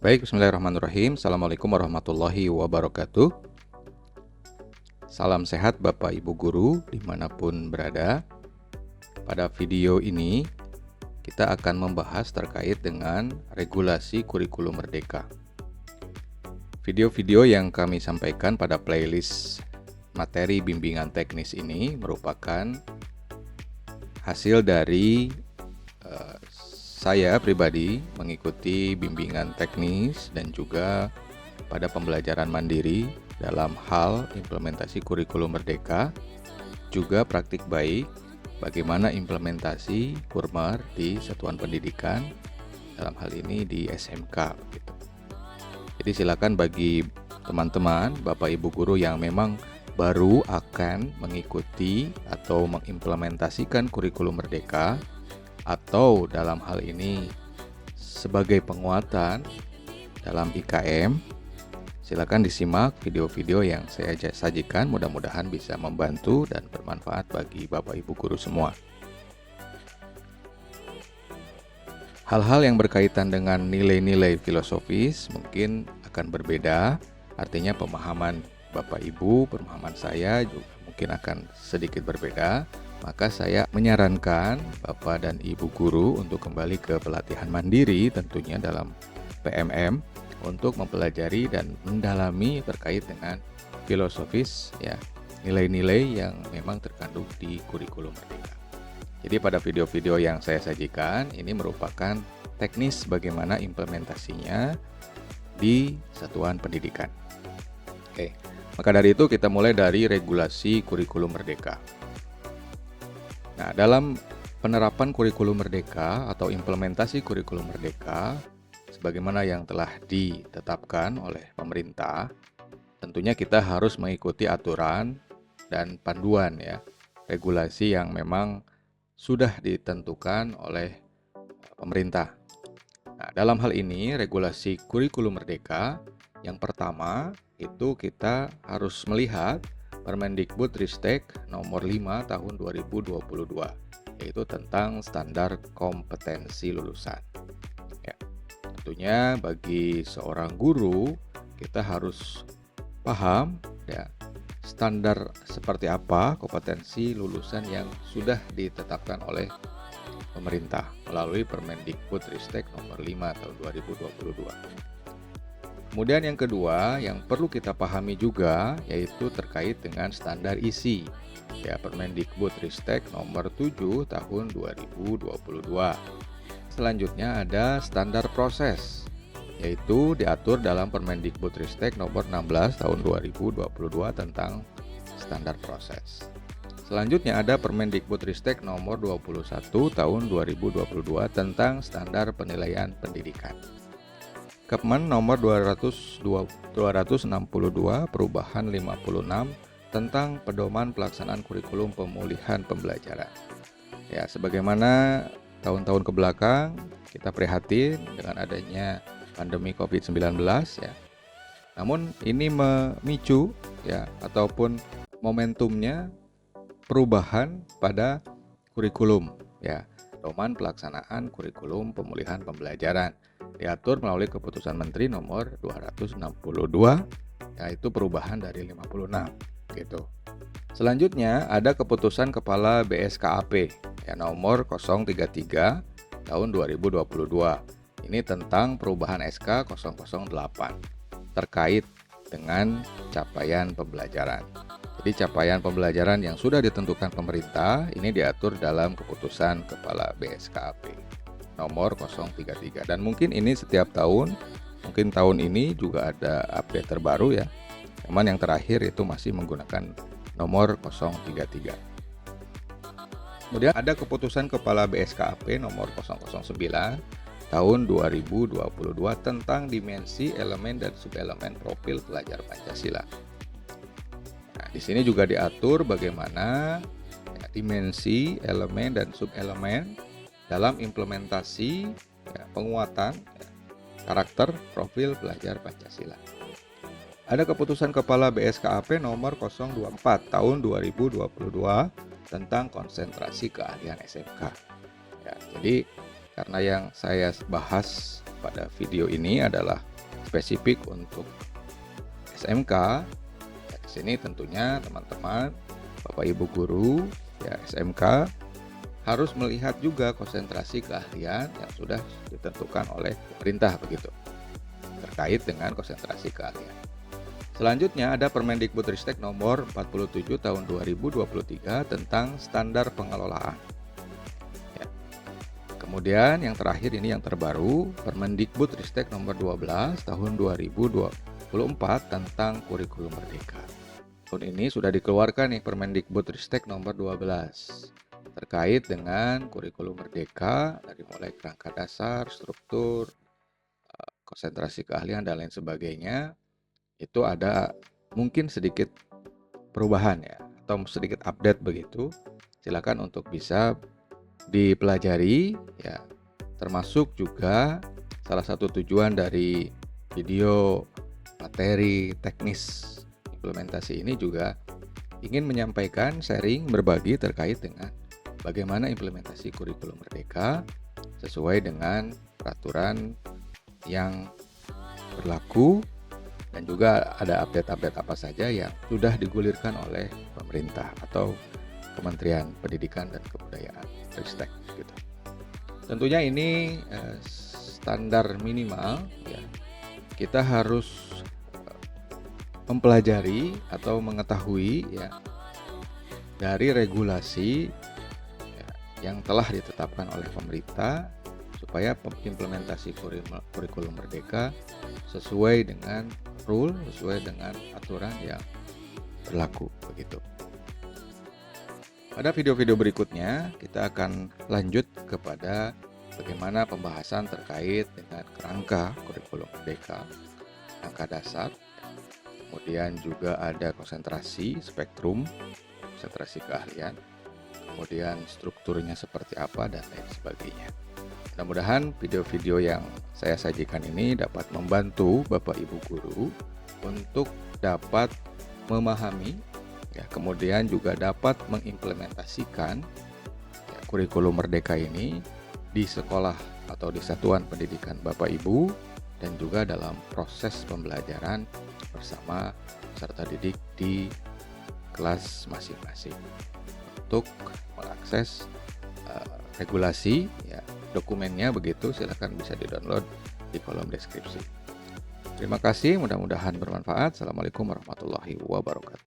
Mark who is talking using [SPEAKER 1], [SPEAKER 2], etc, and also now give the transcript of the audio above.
[SPEAKER 1] Baik, bismillahirrahmanirrahim. Assalamualaikum warahmatullahi wabarakatuh. Salam sehat Bapak Ibu Guru dimanapun berada. Pada video ini kita akan membahas terkait dengan regulasi kurikulum merdeka. Video-video yang kami sampaikan pada playlist materi bimbingan teknis ini merupakan hasil dari saya pribadi mengikuti bimbingan teknis dan juga pada pembelajaran mandiri dalam hal implementasi kurikulum merdeka, juga praktik baik bagaimana implementasi Kurmer di satuan pendidikan, dalam hal ini di SMK. Jadi silakan bagi teman-teman, Bapak Ibu Guru yang memang baru akan mengikuti atau mengimplementasikan kurikulum merdeka, atau dalam hal ini sebagai penguatan dalam IKM, silakan disimak video-video yang saya sajikan, mudah-mudahan bisa membantu dan bermanfaat bagi Bapak Ibu Guru semua. Hal-hal yang berkaitan dengan nilai-nilai filosofis mungkin akan berbeda, artinya pemahaman Bapak Ibu, pemahaman saya juga mungkin akan sedikit berbeda. Maka saya menyarankan Bapak dan Ibu Guru untuk kembali ke pelatihan mandiri tentunya dalam PMM untuk mempelajari dan mendalami terkait dengan filosofis ya, nilai-nilai yang memang terkandung di kurikulum merdeka. Jadi pada video-video yang saya sajikan ini merupakan teknis bagaimana implementasinya di satuan pendidikan. Oke, maka dari itu kita mulai dari regulasi kurikulum merdeka. Nah, dalam penerapan kurikulum merdeka atau implementasi kurikulum merdeka, sebagaimana yang telah ditetapkan oleh pemerintah, tentunya kita harus mengikuti aturan dan panduan ya, regulasi yang memang sudah ditentukan oleh pemerintah. Nah, dalam hal ini regulasi kurikulum merdeka, yang pertama itu kita harus melihat Permendikbudristek nomor 5 tahun 2022, yaitu tentang standar kompetensi lulusan. Ya, tentunya bagi seorang guru kita harus paham ya, standar seperti apa kompetensi lulusan yang sudah ditetapkan oleh pemerintah melalui Permendikbudristek nomor 5 tahun 2022. Kemudian yang kedua yang perlu kita pahami juga yaitu terkait dengan standar isi ya, Permendikbudristek nomor 7 tahun 2022. Selanjutnya ada standar proses, yaitu diatur dalam Permendikbudristek nomor 16 tahun 2022 tentang standar proses. Selanjutnya ada Permendikbudristek nomor 21 tahun 2022 tentang standar penilaian pendidikan. Kepmen nomor 262 perubahan 56 tentang pedoman pelaksanaan kurikulum pemulihan pembelajaran. Ya, sebagaimana tahun-tahun ke belakang kita prihatin dengan adanya pandemi COVID-19 ya. Namun ini memicu ya ataupun momentumnya perubahan pada kurikulum ya. Pedoman pelaksanaan kurikulum pemulihan pembelajaran diatur melalui keputusan Menteri nomor 262, yaitu perubahan dari 56 gitu. Selanjutnya ada keputusan Kepala BSKAP ya, nomor 033 tahun 2022. Ini tentang perubahan SK 008 terkait dengan capaian pembelajaran. Jadi capaian pembelajaran yang sudah ditentukan pemerintah ini diatur dalam keputusan Kepala BSKAP nomor 033, dan mungkin ini setiap tahun, mungkin tahun ini juga ada update terbaru ya. Cuman yang terakhir itu masih menggunakan nomor 033. Kemudian ada keputusan Kepala BSKAP nomor 009 tahun 2022 tentang dimensi, elemen dan subelemen profil pelajar Pancasila. Nah, di sini juga diatur bagaimana ya, dimensi, elemen dan subelemen dalam implementasi ya, penguatan ya, karakter profil pelajar Pancasila. Ada keputusan Kepala BSKAP nomor 024 tahun 2022 tentang konsentrasi keahlian SMK. Ya, jadi karena yang saya bahas pada video ini adalah spesifik untuk SMK, ya di sini tentunya teman-teman, Bapak Ibu guru, ya SMK harus melihat juga konsentrasi keahlian yang sudah ditentukan oleh pemerintah begitu, terkait dengan konsentrasi keahlian. Selanjutnya ada Permendikbudristek nomor 47 tahun 2023 tentang standar pengelolaan. Ya. Kemudian yang terakhir ini yang terbaru, Permendikbudristek nomor 12 tahun 2024 tentang kurikulum merdeka. Tahun ini sudah dikeluarkan nih Permendikbudristek nomor 12 terkait dengan kurikulum merdeka dari mulai kerangka dasar, struktur, konsentrasi keahlian dan lain sebagainya. Itu ada mungkin sedikit perubahan ya, atau sedikit update begitu. Silakan untuk bisa dipelajari ya. Termasuk juga salah satu tujuan dari video materi teknis implementasi ini juga ingin menyampaikan, sharing, berbagi terkait dengan bagaimana implementasi kurikulum merdeka sesuai dengan peraturan yang berlaku. Dan juga ada update-update apa saja yang sudah digulirkan oleh pemerintah atau Kementerian Pendidikan dan Kebudayaan, Ristek gitu. Tentunya ini standar minimal ya. Kita harus mempelajari atau mengetahui ya dari regulasi ya, yang telah ditetapkan oleh pemerintah supaya implementasi kurikulum merdeka sesuai dengan rule, sesuai dengan aturan yang berlaku begitu. Pada video-video berikutnya kita akan lanjut kepada bagaimana pembahasan terkait dengan kerangka kurikulum merdeka, kerangka dasar, kemudian juga ada konsentrasi spektrum, konsentrasi keahlian, kemudian strukturnya seperti apa dan lain sebagainya. Mudah-mudahan video-video yang saya sajikan ini dapat membantu Bapak Ibu guru untuk dapat memahami ya, kemudian juga dapat mengimplementasikan ya, kurikulum merdeka ini di sekolah atau di satuan pendidikan Bapak Ibu dan juga dalam proses pembelajaran bersama peserta didik di kelas masing-masing untuk mengakses regulasi ya, dokumennya begitu, silakan bisa di-download di kolom deskripsi. Terima kasih, mudah-mudahan bermanfaat. Assalamualaikum warahmatullahi wabarakatuh.